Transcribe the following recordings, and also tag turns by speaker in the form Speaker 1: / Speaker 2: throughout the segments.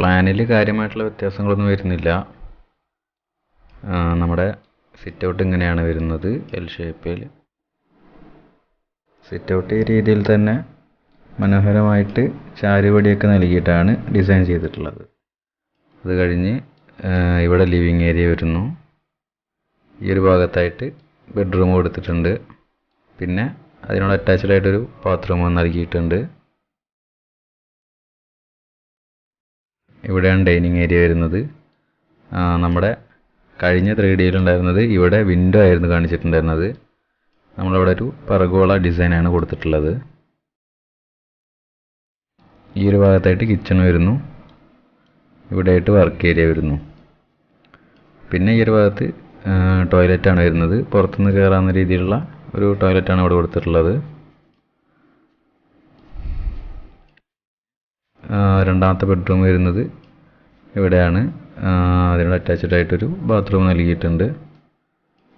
Speaker 1: പ്ലാനിൽ കാര്യമായിട്ടുള്ള വ്യത്യാസങ്ങളൊന്നും വരുന്നില്ല. നമ്മുടെ സിറ്റ് ഔട്ട് ഇങ്ങനെയാണ് വരുന്നത്, എൽ ഷേപ്പിൽ. സിറ്റ് ഔട്ട് ഈ രീതിയിൽ തന്നെ മനോഹരമായിട്ട് ചാരുപടിയൊക്കെ നൽകിയിട്ടാണ് ഡിസൈൻ ചെയ്തിട്ടുള്ളത്. അത് കഴിഞ്ഞ് ഇവിടെ ലിവിങ് ഏരിയ വരുന്നു. ഈ ഒരു ഭാഗത്തായിട്ട് ബെഡ്റൂം കൊടുത്തിട്ടുണ്ട്. പിന്നെ അതിനോട് അറ്റാച്ച്ഡ് ആയിട്ടൊരു ബാത്റൂം നൽകിയിട്ടുണ്ട്. ഇവിടെയാണ് ഡൈനിങ് ഏരിയ വരുന്നത്. നമ്മുടെ കഴിഞ്ഞ 3D ഉണ്ടായിരുന്നത് ഇവിടെ വിൻഡോ ആയിരുന്നു കാണിച്ചിട്ടുണ്ടായിരുന്നത്. നമ്മളവിടെ ഒരു പർഗോള ഡിസൈനാണ് കൊടുത്തിട്ടുള്ളത്. ഈ ഒരു ഭാഗത്തായിട്ട് കിച്ചൺ വരുന്നു. ഇവിടെയായിട്ട് വർക്ക് ഏരിയ വരുന്നു. പിന്നെ ഈ ഒരു ഭാഗത്ത് ടോയ്ലറ്റാണ് വരുന്നത്. പുറത്തുനിന്ന് കയറാവുന്ന രീതിയിലുള്ള ഒരു ടോയ്ലറ്റാണ് ഇവിടെ കൊടുത്തിട്ടുള്ളത്. രണ്ടാമത്തെ ബെഡ്റൂം വരുന്നത് ഇവിടെയാണ്. അതിനോട് അറ്റാച്ച്ഡ് ആയിട്ടൊരു ബാത്റൂം നൽകിയിട്ടുണ്ട്.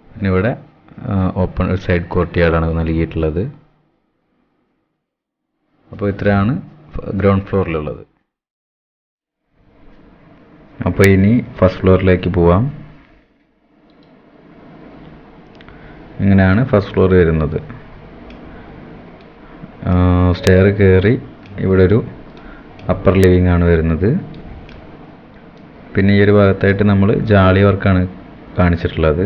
Speaker 1: പിന്നെ ഇവിടെ ഓപ്പൺ സൈഡ് കോർട്ട്യാർഡാണ് നൽകിയിട്ടുള്ളത്. അപ്പോൾ ഇത്രയാണ് ഗ്രൗണ്ട് ഫ്ലോറിലുള്ളത്. അപ്പോൾ ഇനി ഫസ്റ്റ് ഫ്ലോറിലേക്ക് പോവാം. ഇങ്ങനെയാണ് ഫസ്റ്റ് ഫ്ലോർ വരുന്നത്. സ്റ്റെയർ കയറി ഇവിടെ ഒരു അപ്പർ ലിവിംഗ് ആണ് വരുന്നത്. പിന്നെ ഈ ഒരു ഭാഗത്തായിട്ട് നമ്മൾ ജാളി വർക്കാണ് കാണിച്ചിട്ടുള്ളത്.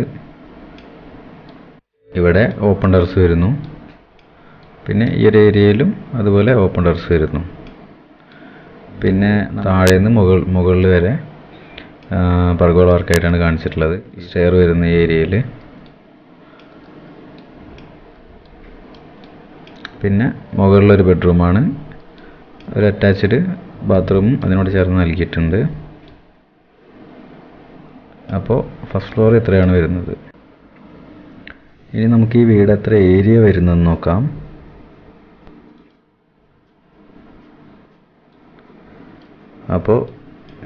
Speaker 1: ഇവിടെ ഓപ്പൺ ടെറസ് വരുന്നു. പിന്നെ ഈ ഒരു ഏരിയയിലും അതുപോലെ ഓപ്പൺ ടെറസ് വരുന്നു. പിന്നെ താഴെ നിന്ന് മുകളിൽ വരെ പർഗോള വർക്കായിട്ടാണ് കാണിച്ചിട്ടുള്ളത്. സ്റ്റെയർ വരുന്ന ഏരിയയിൽ. പിന്നെ മുകളിലൊരു ബെഡ്റൂമാണ്. ഒരു അറ്റാച്ച്ഡ് ബാത്റൂമും അതിനോട് ചേർന്ന് നൽകിയിട്ടുണ്ട്. അപ്പോൾ ഫസ്റ്റ് ഫ്ലോർ ഇത്രയാണ് വരുന്നത്. ഇനി നമുക്ക് ഈ വീട് എത്ര ഏരിയ വരുന്നെന്ന് നോക്കാം. അപ്പോൾ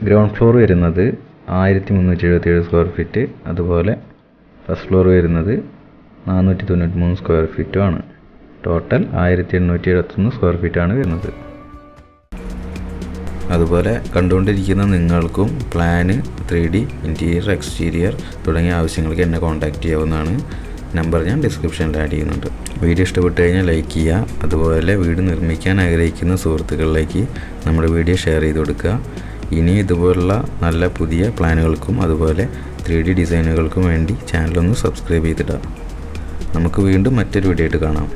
Speaker 1: ഗ്രൗണ്ട് ഫ്ലോർ വരുന്നത് 1377 സ്ക്വയർ ഫീറ്റ്. അതുപോലെ ഫസ്റ്റ് ഫ്ലോർ വരുന്നത് 493 സ്ക്വയർ ഫീറ്റുമാണ്. ടോട്ടൽ 1871 സ്ക്വയർ ഫീറ്റാണ് വരുന്നത്. അതുപോലെ കണ്ടുകൊണ്ടിരിക്കുന്ന നിങ്ങൾക്കും പ്ലാന്, 3D, ഇൻറ്റീരിയർ, എക്സ്റ്റീരിയർ തുടങ്ങിയ ആവശ്യങ്ങൾക്ക് എന്നെ കോൺടാക്റ്റ് ചെയ്യാവുന്നതാണ്. നമ്പർ ഞാൻ ഡിസ്ക്രിപ്ഷനിൽ ആഡ് ചെയ്യുന്നുണ്ട്. വീഡിയോ ഇഷ്ടപ്പെട്ട് കഴിഞ്ഞാൽ ലൈക്ക് ചെയ്യുക. അതുപോലെ വീട് നിർമ്മിക്കാൻ ആഗ്രഹിക്കുന്ന സുഹൃത്തുക്കളിലേക്ക് നമ്മുടെ വീഡിയോ ഷെയർ ചെയ്ത് കൊടുക്കുക. ഇനി ഇതുപോലുള്ള നല്ല പുതിയ പ്ലാനുകൾക്കും അതുപോലെ 3D ഡിസൈനുകൾക്കും വേണ്ടി ചാനലൊന്ന് സബ്സ്ക്രൈബ് ചെയ്തിടുക. നമുക്ക് വീണ്ടും മറ്റൊരു വീഡിയോ ആയിട്ട് കാണാം.